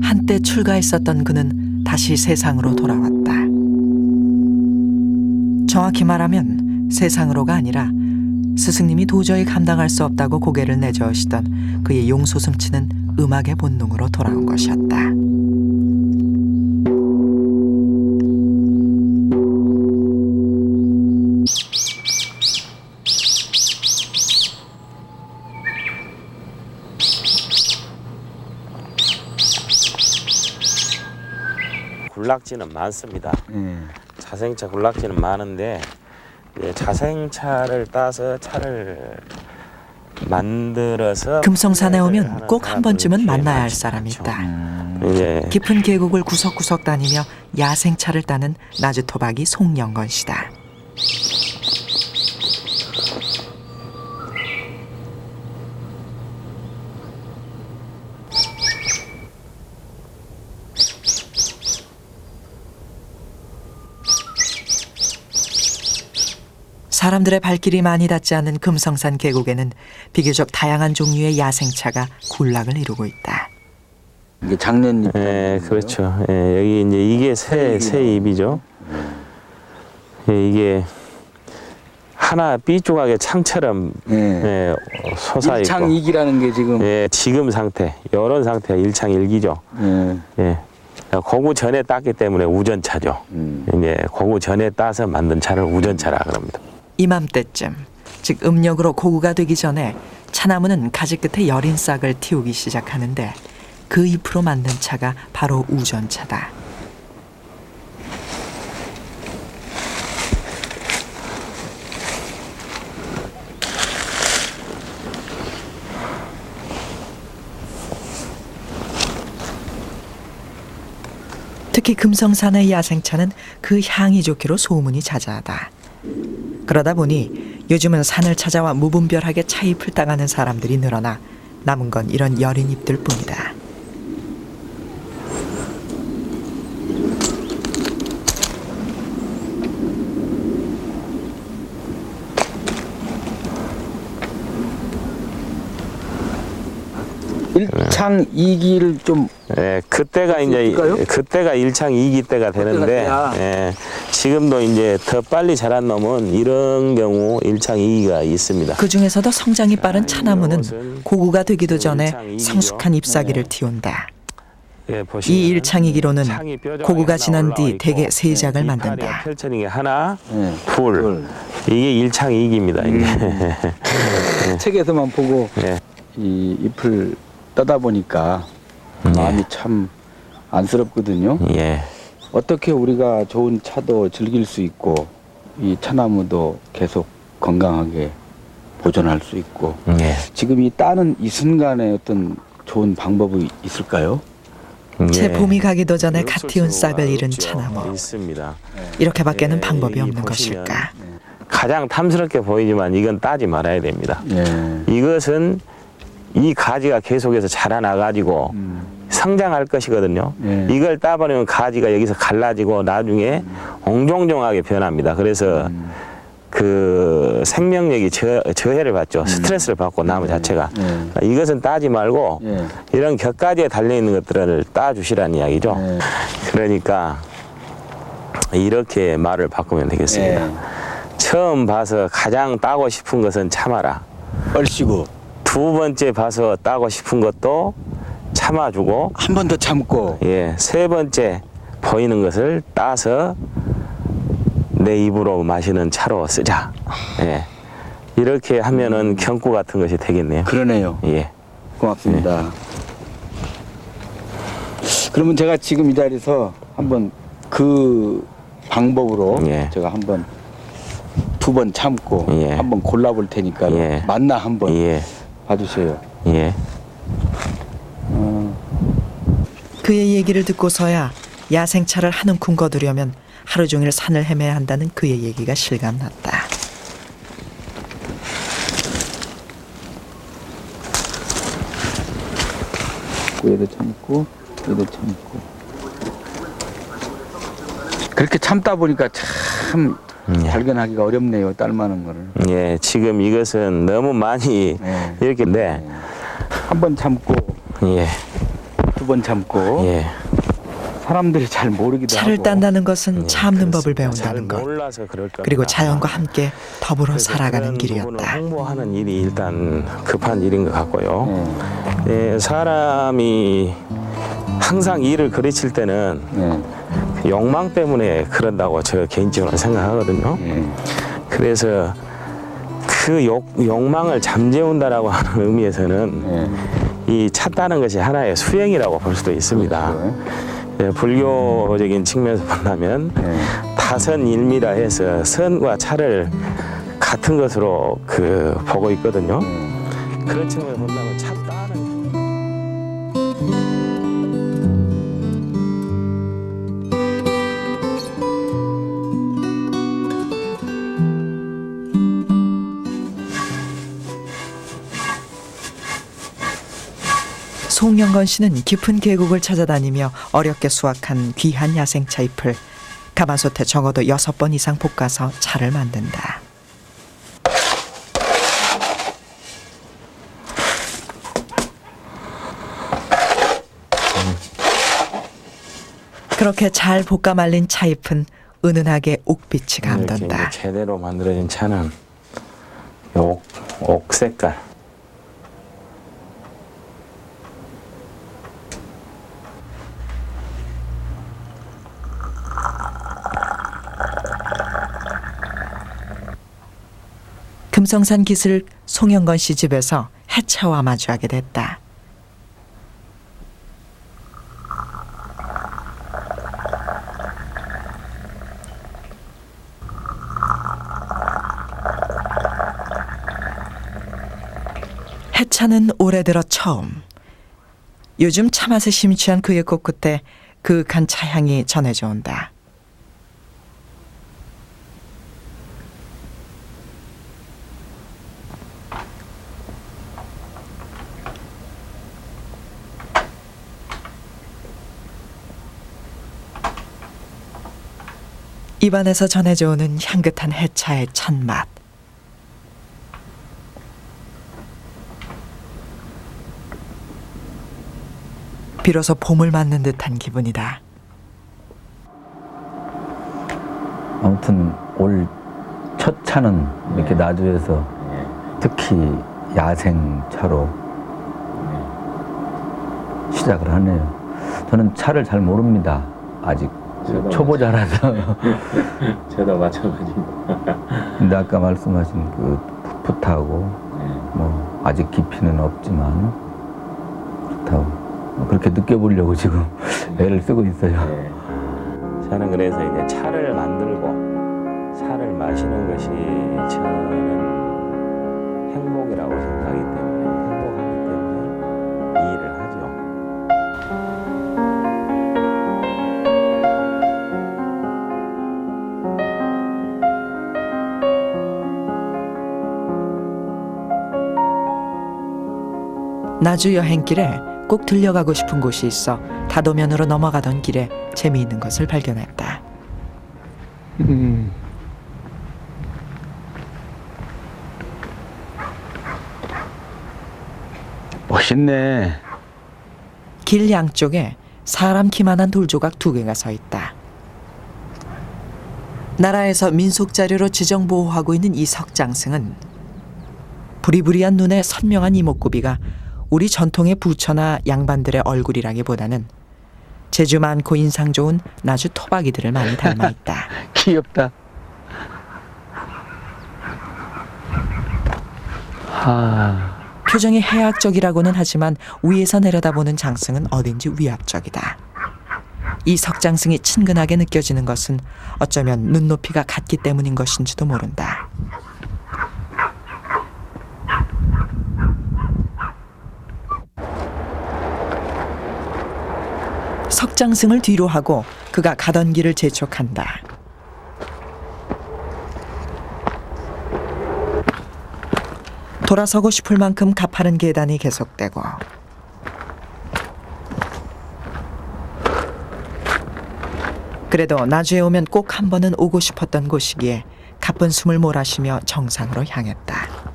S1: 한때 출가했었던 그는 다시 세상으로 돌아왔다. 정확히 말하면 세상으로가 아니라 스승님이 도저히 감당할 수 없다고 고개를 내저으시던 그의 용솟음치는 음악의 본능으로 돌아온 것이었다.
S8: 군락지는 많습니다.
S2: 예.
S8: 자생차 군락지는 많은데 이제 자생차를 따서 차를 만들어서
S1: 금성산에
S8: 판매를
S1: 오면
S8: 하는
S1: 꼭 한 번쯤은
S8: 사람들이
S1: 만나야 할
S8: 많지
S1: 사람이
S8: 않죠.
S1: 있다.
S8: 이제
S1: 깊은 계곡을 구석구석 다니며 야생차를 따는 나주토박이 송영건 씨다. 사람들의 발길이 많이 닿지 않는 금성산 계곡에는 비교적 다양한 종류의 야생차가 군락을 이루고 있다.
S2: 이게 장년잎.
S8: 예, 그렇죠. 예, 여기 이제 이게 새 잎이죠. 예, 이게 하나 삐죽하게 창처럼
S2: 예.
S8: 예, 솟아 있고.
S2: 일창이기라는 게 지금.
S8: 예, 지금 상태, 이런 상태가 일창일기죠.
S2: 예.
S8: 예, 고구 전에 땄기 때문에 우전차죠. 이제 고구 전에 따서 만든 차를 우전차라 그럽니다.
S1: 이맘때쯤, 즉 음력으로 고구가 되기 전에 차나무는 가지 끝에 여린 싹을 틔우기 시작하는데 그 잎으로 만든 차가 바로 우전차다. 특히 금성산의 야생차는 그 향이 좋기로 소문이 자자하다. 그러다 보니 요즘은 산을 찾아와 무분별하게 차잎을 따가는 사람들이 늘어나 남은 건 이런 여린 잎들 뿐이다.
S2: 일창이기를 좀.
S8: 예, 그때가 이제
S2: 있을까요?
S8: 그때가 일창이기 때가 되는데
S2: 때야.
S8: 예, 지금도 이제 더 빨리 자란 놈은 이런 경우 일창이기가 있습니다.
S1: 그 중에서도 성장이 빠른 차나무는
S8: 이것은
S1: 고구가 되기도 전에
S8: 일창이기죠.
S1: 성숙한 잎사귀를 틔운다.
S8: 예, 보시면
S1: 이 일창이기로는
S8: 창이 뾰족하게
S1: 고구가
S8: 하나
S1: 지난
S8: 올라와
S1: 뒤
S8: 있고,
S1: 대개 세 작을
S8: 이파리가
S1: 만든다.
S8: 펼쳐진 게 하나,
S2: 예.
S8: 둘. 이게 일창이기입니다. 이게.
S2: 책에서만 보고
S8: 예.
S2: 이 잎을 따다 보니까 마음이 참 안쓰럽거든요.
S8: 예.
S2: 어떻게 우리가 좋은 차도 즐길 수 있고 이 차나무도 계속 건강하게 보존할 수 있고
S8: 예.
S2: 지금 이 따는 이 순간에 어떤 좋은 방법이 있을까요?
S1: 채
S8: 예.
S1: 봄이 가기도 전에
S8: 없을
S1: 갓 틔운
S8: 수가
S1: 싹을 잃은
S8: 없죠.
S1: 차나무.
S8: 있습니다.
S1: 이렇게밖에는
S8: 예,
S1: 방법이
S8: 여기
S1: 없는
S8: 보시면
S1: 것일까?
S8: 가장 탐스럽게 보이지만 이건 따지 말아야 됩니다.
S2: 예.
S8: 이것은 이 가지가 계속해서 자라나가지고 성장할 것이거든요.
S2: 예.
S8: 이걸 따버리면 가지가 여기서 갈라지고 나중에 옹종종하게 변합니다. 그래서 그 생명력이 저해를 받죠. 스트레스를 받고 나무 자체가. 그러니까 이것은 따지 말고
S2: 예.
S8: 이런 곁가지에 달려있는 것들을 따주시라는 이야기죠.
S2: 예.
S8: 그러니까 이렇게 말을 바꾸면 되겠습니다.
S2: 예.
S8: 처음 봐서 가장 따고 싶은 것은 참아라.
S2: 얼씨구
S8: 두 번째 봐서 따고 싶은 것도 참아주고,
S2: 한 번 더 참고.
S8: 예, 세 번째 보이는 것을 따서 내 입으로 마시는 차로 쓰자. 예, 이렇게 하면은 경구 같은 것이 되겠네요.
S2: 그러네요.
S8: 예,
S2: 고맙습니다. 그러면 제가 지금 이 자리에서 한번 그 방법으로
S8: 예.
S2: 제가 한번 두 번 참고
S8: 예.
S2: 한번 골라볼 테니까
S8: 예.
S2: 만나 한번
S8: 예,
S2: 봐주세요.
S8: 예.
S1: 그의 얘기를 듣고서야 야생차를 한 움큼 거두려면 하루 종일 산을 헤매야 한다는 그의 얘기가 실감났다.
S2: 얘도 참고 얘도 참고 그렇게 참다 보니까 참
S8: 예.
S2: 발견하기가 어렵네요. 딸만한 거를.
S8: 예, 지금 이것은 너무 많이
S2: 네.
S8: 이렇게 네,
S2: 한 번 참고
S8: 예,
S2: 두 번 참고
S8: 예.
S2: 사람들이 잘 모르기도
S1: 차를
S2: 하고.
S1: 딴다는 것은
S8: 예,
S1: 참는 법을
S8: 그렇습니다.
S1: 배운다는
S8: 잘
S1: 것.
S8: 몰라서 그럴 겁니다.
S1: 그리고 자연과 함께 더불어
S8: 그래서
S1: 살아가는
S8: 그런 부분을
S1: 길이었다.
S8: 홍보하는 일이 일단 급한 일인 것 같고요.
S2: 예.
S8: 사람이 항상 일을 그르칠 때는 욕망 때문에 그런다고 저 개인적으로 생각하거든요. 그래서 그 욕망을 잠재운다라고 하는 의미에서는 이 찾다는 것이 하나의 수행이라고 볼 수도 있습니다. 불교적인 측면에서 본다면 다선일미라 해서 선과 차를 같은 것으로 보고 있거든요. 그런 측면에서 본다면 찾다는
S1: 송영건 씨는 깊은 계곡을 찾아다니며 어렵게 수확한 귀한 야생차 잎을 가마솥에 적어도 6번 이상 볶아서 차를 만든다. 그렇게 잘 볶아 말린 차잎은 은은하게 옥빛이 감돈다.
S8: 이렇게 제대로 만들어진 차는 옥 색깔.
S1: 금성산 기슭 송영건 씨 집에서 해차와 마주하게 됐다. 해차는 올해 들어 처음. 요즘 차맛에 심취한 그의 코끝에 그윽한 차향이 전해져 온다. 입안에서 전해져 오는 향긋한 해차의 첫맛. 비로소 봄을 맞는 듯한 기분이다.
S2: 아무튼 올 첫 차는 이렇게 나주에서 특히 야생차로 시작을 하네요. 저는 차를 잘 모릅니다. 아직 초보자라서.
S8: 저도 마찬가지입니다.
S2: 근데 아까 말씀하신 그 풋풋하고 뭐 아직 깊이는 없지만 그렇다고 그렇게 느껴보려고 지금 애를 쓰고 있어요.
S8: 저는 그래서 이제 차를 만들고 차를 마시는 것이 저는 행복이라고 생각하기 때문에 행복하기 때문에 이 일을 하죠.
S1: 나주 여행길에 꼭 들려가고 싶은 곳이 있어 다도면으로 넘어가던 길에 재미있는 것을 발견했다.
S2: 멋있네.
S1: 길 양쪽에 사람 키만한 돌조각 2개가 서 있다. 나라에서 민속 자료로 지정 보호하고 있는 이 석장승은 부리부리한 눈에 선명한 이목구비가 우리 전통의 부처나 양반들의 얼굴이라기보다는 재주 많고 인상 좋은 나주 토박이들을 많이 닮아 있다.
S2: 귀엽다.
S1: 표정이 해학적이라고는 하지만 위에서 내려다보는 장승은 어딘지 위압적이다. 이 석장승이 친근하게 느껴지는 것은 어쩌면 눈높이가 같기 때문인 것인지도 모른다. 석장승을 뒤로 하고 그가 가던 길을 재촉한다. 돌아서고 싶을 만큼 가파른 계단이 계속되고 그래도 나주에 오면 꼭 한 번은 오고 싶었던 곳이기에 가쁜 숨을 몰아쉬며 정상으로 향했다.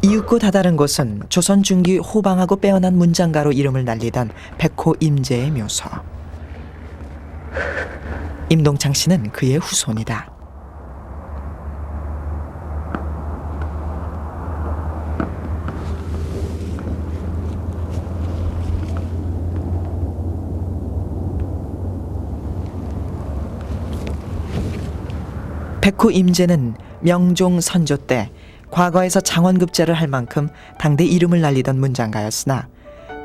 S1: 이윽고 다다른 곳은 조선 중기 호방하고 빼어난 문장가로 이름을 날리던 백호 임제의 묘소. 임동창 씨는 그의 후손이다. 백호 임제는 명종 선조 때 과거에서 장원급제를 할 만큼 당대 이름을 날리던 문장가였으나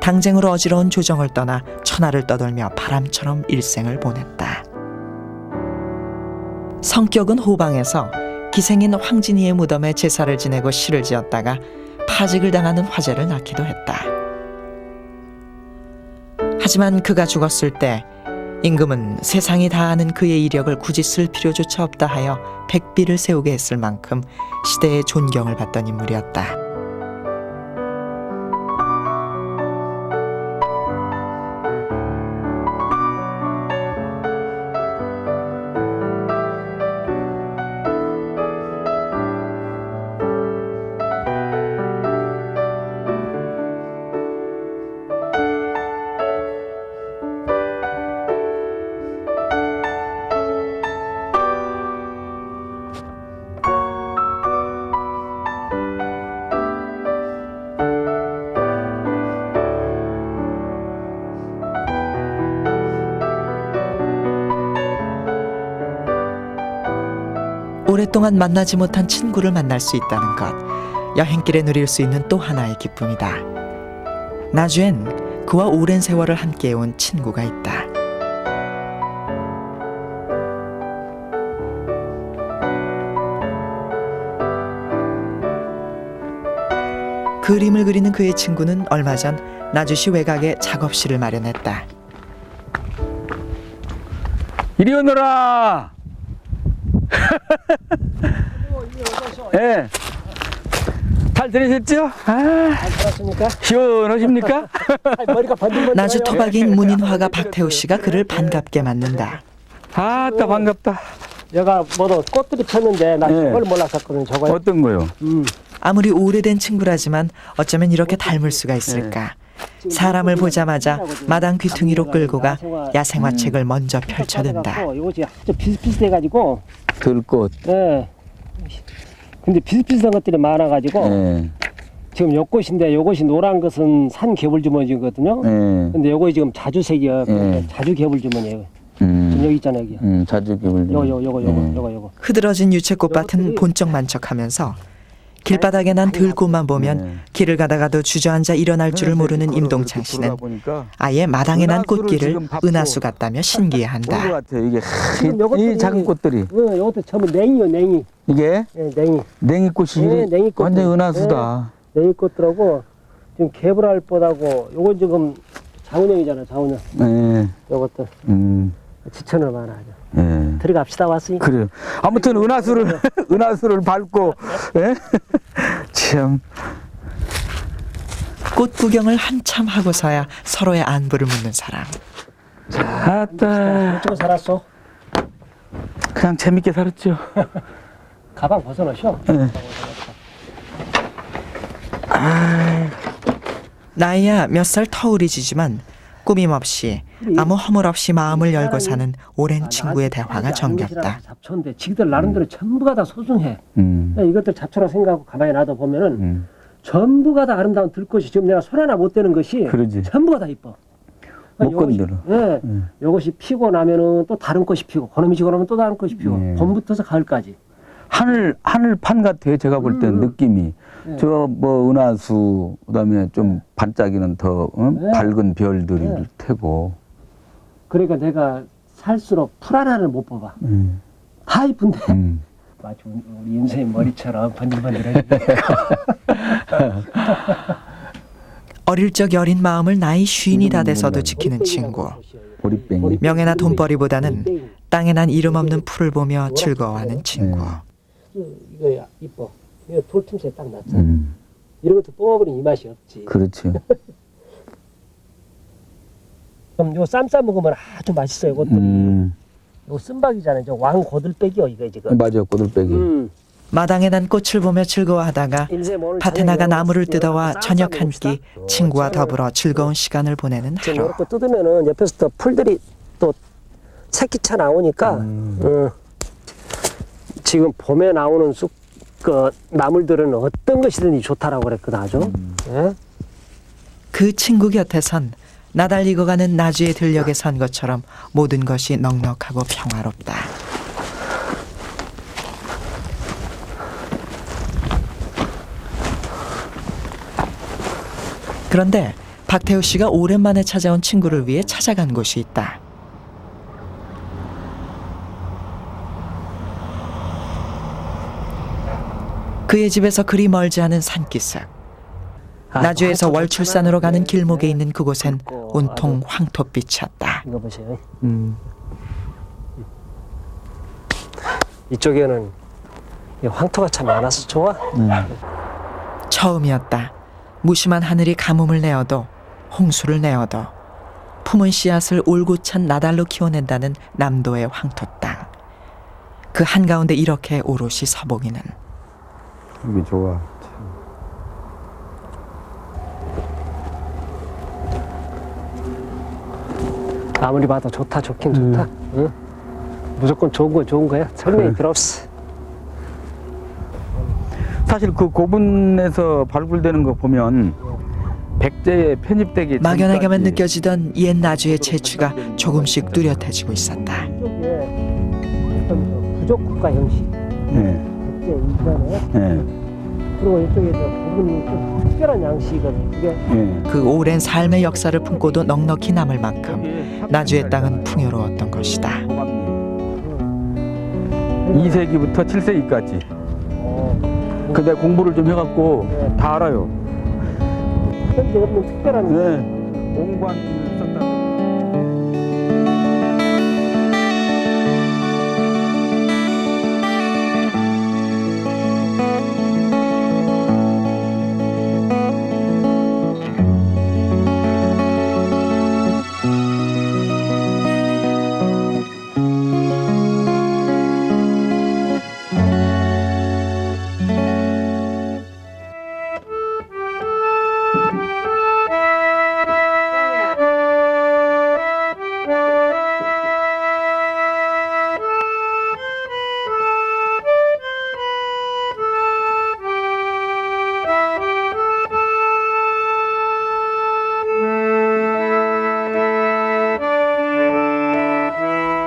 S1: 당쟁으로 어지러운 조정을 떠나 천하를 떠돌며 바람처럼 일생을 보냈다. 성격은 호방에서 기생인 황진이의 무덤에 제사를 지내고 시를 지었다가 파직을 당하는 화제를 낳기도 했다. 하지만 그가 죽었을 때 임금은 세상이 다 아는 그의 이력을 굳이 쓸 필요조차 없다 하여 백비를 세우게 했을 만큼 시대의 존경을 받던 인물이었다. 오랫동안 만나지 못한 친구를 만날 수 있다는 것, 여행길에 누릴 수 있는 또 하나의 기쁨이다. 나주엔 그와 오랜 세월을 함께해온 친구가 있다. 그림을 그리는 그의 친구는 얼마 전 나주시 외곽에 작업실을 마련했다.
S2: 이리 오너라. 예. 잘 지내셨죠? 시원하십니까?
S1: 나주 토박이인 문인화가 박태우 씨가 그를 반갑게 맞는다.
S2: 아따 반갑다.
S9: 내가 뭐도 꽃들이 폈는데 나
S2: 네.
S9: 저걸 몰랐었거든. 저거.
S2: 어떤 거요?
S1: 아무리 오래된 친구라지만 어쩌면 이렇게 닮을 수가 있을까. 사람을 보자마자 마당 귀퉁이로 끌고 가 야생화책을 먼저 펼쳐든다.
S9: 이것이 아주 비슷비슷해가지고.
S2: 들꽃.
S9: 예. 근데 비슷비슷한 것들이 많아가지고
S2: 예.
S9: 지금 요것인데 요것이 노란 것은 산 개불주머니거든요.
S2: 예.
S9: 근데 요거 지금 자주색이요.
S2: 예.
S9: 자주 개불주머니예요. 지금 여기 있잖아요, 여기.
S2: 자주기물.
S9: 요거.
S1: 흐드러진 유채꽃밭은 본적만척하면서 길바닥에 난 들꽃만 보면 길을 가다가도 주저앉아 일어날 줄을 모르는 임동창 씨는 아예 마당에 난 꽃길을 은하수 같다며 신기해한다.
S2: 같아요. 이게
S9: 지금 요것들이-
S2: 이 작은 꽃들이.
S9: 요것도 전부 냉이요, 냉이.
S2: 이게
S9: 예, 냉이.
S2: 냉이꽃이
S9: 네, 냉이꽃.
S2: 완전 은하수다.
S9: 냉이꽃들하고 지금 개불알꽃하고 요건 지금 장운영이잖아, 장운영.
S2: 네.
S9: 요것들 지천을 많아하죠.
S2: 예.
S9: 들어갑시다 왔으니까.
S2: 그래요. 아무튼 은하수를 은하수를 밟고 예? 참.
S1: 꽃 구경을 한참 하고서야 서로의 안부를 묻는 사람.
S2: 아따.
S9: 어쩌고 살았어?
S2: 그냥 재밌게 살았죠.
S9: 가방 벗어놓으셔.
S2: 예.
S1: 나이야 몇 살 터울이 지지만 꾸밈없이 아무 허물 없이 마음을 열고 사는 오랜 친구의 대화가 정겹다.
S9: 잡초인데 지들 나름대로 전부가 다 소중해. 이것들 잡초라고 생각하고 가만히 놔둬 보면은 전부가 다 아름다운 들꽃이 지금 내가 손 하나 못 대는 것이
S2: 그러지.
S9: 전부가 다 이뻐.
S2: 못 건드려.
S9: 예. 요것이 피고 나면은 또 다른 꽃이 피고 그놈이 지고 나면 또 다른 꽃이 피고 봄부터서 가을까지.
S2: 하늘판 같아요. 제가 볼 때는 느낌이. 저 뭐 은하수 그다음에 좀 반짝이는 더 밝은 별들이 테고.
S9: 그러니까 내가 살수록 풀 하나를 못 뽑아. 다 이쁜데. 마치 우리 인생 머리처럼 번들번들해.
S1: 어릴 적 여린 마음을 나이 50이 다 돼서도 지키는 친구.
S2: 보리병이.
S1: 명예나 돈벌이보다는 땅에 난 이름 없는 풀을 보며 즐거워하는 친구.
S9: 이거 이뻐. 이거 돌 틈새에 딱 났잖아. 이런 것도 뽑아버리면 이 맛이 없지.
S2: 그렇죠.
S9: 그럼 요 쌈 싸 먹으면 아주 맛있어요. 이것들이. 요 쓴박이잖아요. 저 왕고들빼기요 이거 지금.
S2: 맞아요. 고들빼기.
S1: 마당에 난 꽃을 보며 즐거워하다가
S9: 인생 오늘
S1: 밭에
S9: 저녁에
S1: 나가 나무를
S9: 먹읍시다.
S1: 뜯어와
S9: 쌈
S1: 저녁
S9: 싸
S1: 한
S9: 먹읍시다.
S1: 끼 친구와 더불어 즐거운 시간을 보내는
S9: 지금
S1: 하루.
S9: 이렇게 뜯으면은 옆에서 또 풀들이 또 새끼 차 나오니까 지금 봄에 나오는 그 나물들은 어떤 것이든지 좋다라고 그랬거든 아주. 예?
S1: 그 친구 곁에선 나달리고 가는 나주의 들녘에 선 것처럼 모든 것이 넉넉하고 평화롭다. 그런데 박태우 씨가 오랜만에 찾아온 친구를 위해 찾아간 곳이 있다. 그의 집에서 그리 멀지 않은 산기슭. 나주에서 월출산으로 가는 길목에 있는 그곳엔 온통 황토빛이었다.
S9: 이거 보세요. 이쪽에는 이 황토가 참 많아서 좋아.
S1: 처음이었다. 무심한 하늘이 가뭄을 내어도 홍수를 내어도 품은 씨앗을 올곧은 나달로 키워낸다는 남도의 황토 땅. 그 한가운데 이렇게 오롯이 서보기는
S2: 여기 좋아.
S9: 아무리 봐도 좋다, 좋긴 좋다. 응? 무조건 좋은 거 좋은 거야. 설명이 필요 없어.
S2: 사실 그 고분에서 발굴되는 거 보면 백제에 편입되기
S1: 막연하게만
S2: 전까지
S1: 느껴지던 옛 나주의 재취가 조금씩 뚜렷해지고 있었다.
S9: 이쪽에 어떤 부족 국가 형식.
S2: 예.
S9: 백제 이전에.
S2: 예.
S9: 그리고 이쪽에 저 부분이 좀 특별한 양식은 그게
S2: 예.
S1: 그 오랜 삶의 역사를 품고도 넉넉히 남을 만큼 나주의 땅은 풍요로웠던 것이다.
S2: 2세기부터 7세기까지. 근데 공부를 좀 해갖고 다 알아요.
S9: 다른 데 없는 특별한
S2: 네. 옹관을 썼다.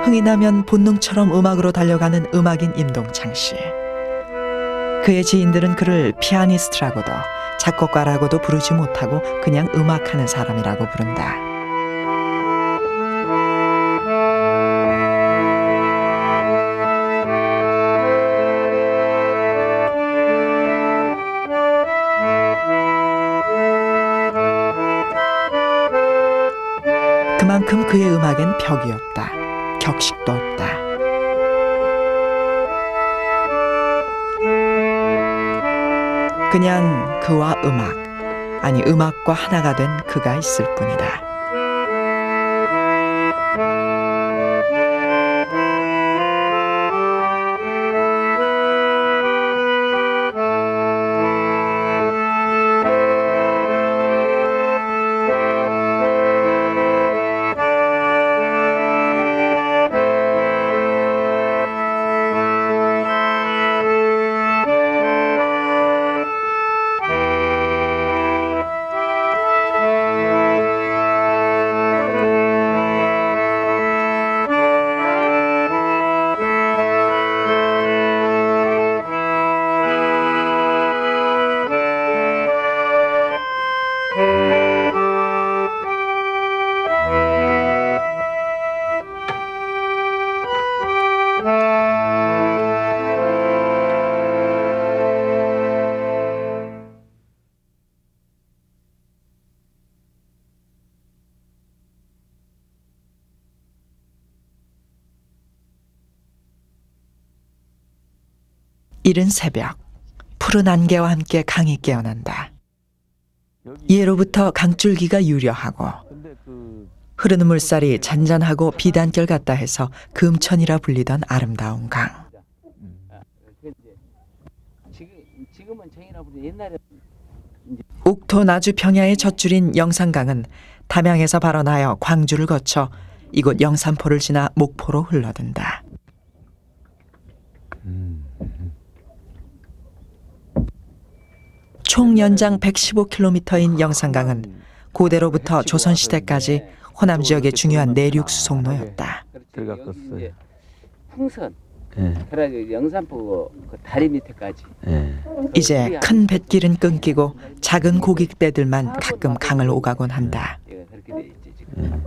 S1: 흥이 나면 본능처럼 음악으로 달려가는 음악인 임동창 씨. 그의 지인들은 그를 피아니스트라고도 작곡가라고도 부르지 못하고 그냥 음악하는 사람이라고 부른다. 그만큼 그의 음악엔 벽이 없다. 격식도 없다. 그냥 그와 음악, 아니 음악과 하나가 된 그가 있을 뿐이다. 이른 새벽, 푸른 안개와 함께 강이 깨어난다. 예로부터 강줄기가 유려하고 흐르는 물살이 잔잔하고 비단결 같다 해서 금천이라 불리던 아름다운 강. 옥토 나주 평야의 젖줄인 영산강은 담양에서 발원하여 광주를 거쳐 이곳 영산포를 지나 목포로 흘러든다. 총 연장 115km인 영산강은 고대로부터 조선시대까지 호남 지역의 중요한 내륙 수송로였다.
S2: 들어갔었어요.
S10: 풍선
S2: 예.
S10: 그래가지고 영산포 그 다리 밑에까지.
S2: 예.
S1: 이제 큰 뱃길은 끊기고 작은 고깃배들만 가끔 강을 오가곤 한다.
S10: 얘가 그렇게 돼 있지 지금.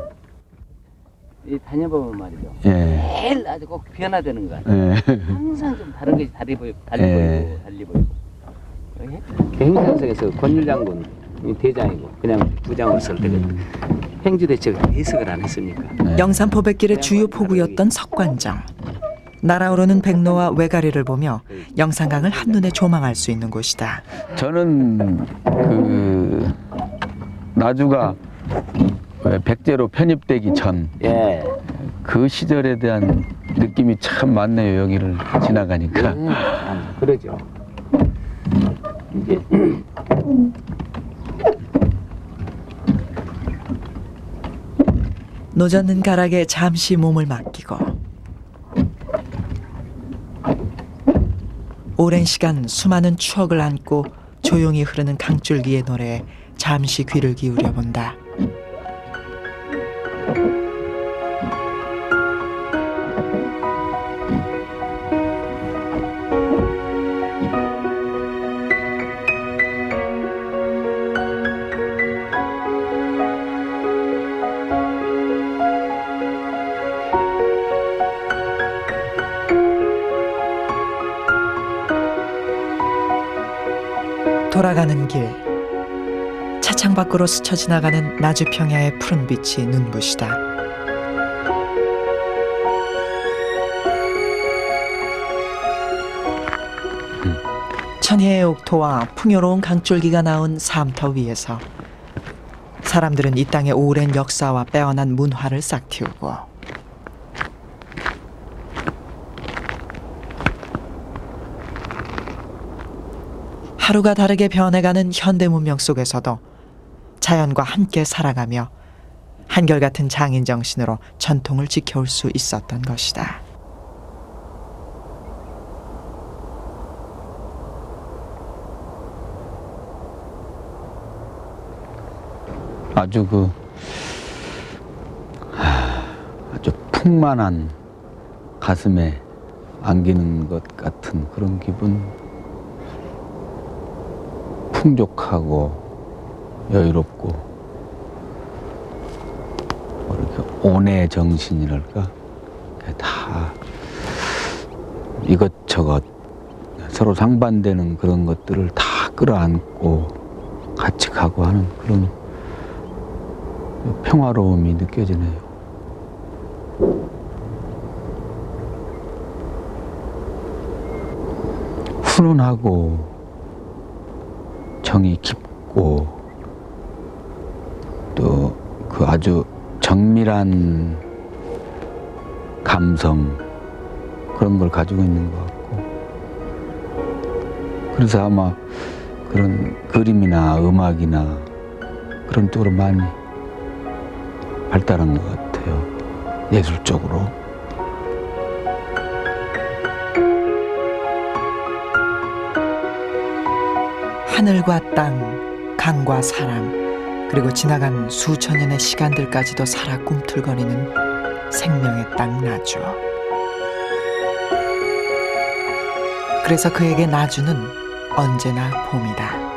S10: 이 다녀보면 말이죠.
S2: 예.
S10: 매일 아주 꼭 변화되는 거 같아.
S2: 예.
S10: 항상 좀 다른 것이 달리 보이고
S2: 예.
S10: 달리 보이고. 경상성에서 권율 장군 대장이고 그냥 부장으로 쓸 때는 행주 대책을 해석을 안 했습니까?
S1: 영산포 뱃길의 주요 포구였던 석관정. 날아오르는 백로와 외가리를 보며 영산강을 한눈에 조망할 수 있는 곳이다.
S2: 저는 그 나주가 백제로 편입되기 전
S10: 예.
S2: 그 시절에 대한 느낌이 참 많네요. 여기를 지나가니까.
S10: 그러죠. 이제
S1: 노젓는 가락에 잠시 몸을 맡기고 오랜 시간 수많은 추억을 안고 조용히 흐르는 강줄기의 노래에 잠시 귀를 기울여 본다. 돌아가는 길, 차창 밖으로 스쳐 지나가는 나주 평야의 푸른 빛이 눈부시다. 천혜의 옥토와 풍요로운 강줄기가 나온 삶터 위에서 사람들은 이 땅의 오랜 역사와 빼어난 문화를 싹틔우고 하루가 다르게 변해가는 현대 문명 속에서도 자연과 함께 살아가며 한결같은 장인 정신으로 전통을 지켜올 수 있었던 것이다.
S2: 아주 아주 풍만한 가슴에 안기는 것 같은 그런 기분. 풍족하고 여유롭고 뭐 이렇게 온의 정신이랄까 다 이것저것 서로 상반되는 그런 것들을 다 끌어안고 같이 가고 하는 그런 평화로움이 느껴지네요. 훈훈하고 정이 깊고 또 그 아주 정밀한 감성 그런 걸 가지고 있는 것 같고 그래서 아마 그런 그림이나 음악이나 그런 쪽으로 많이 발달한 것 같아요. 예술적으로.
S1: 하늘과 땅, 강과 사람, 그리고 지나간 수천 년의 시간들까지도 살아 꿈틀거리는 생명의 땅 나주. 그래서 그에게 나주는 언제나 봄이다.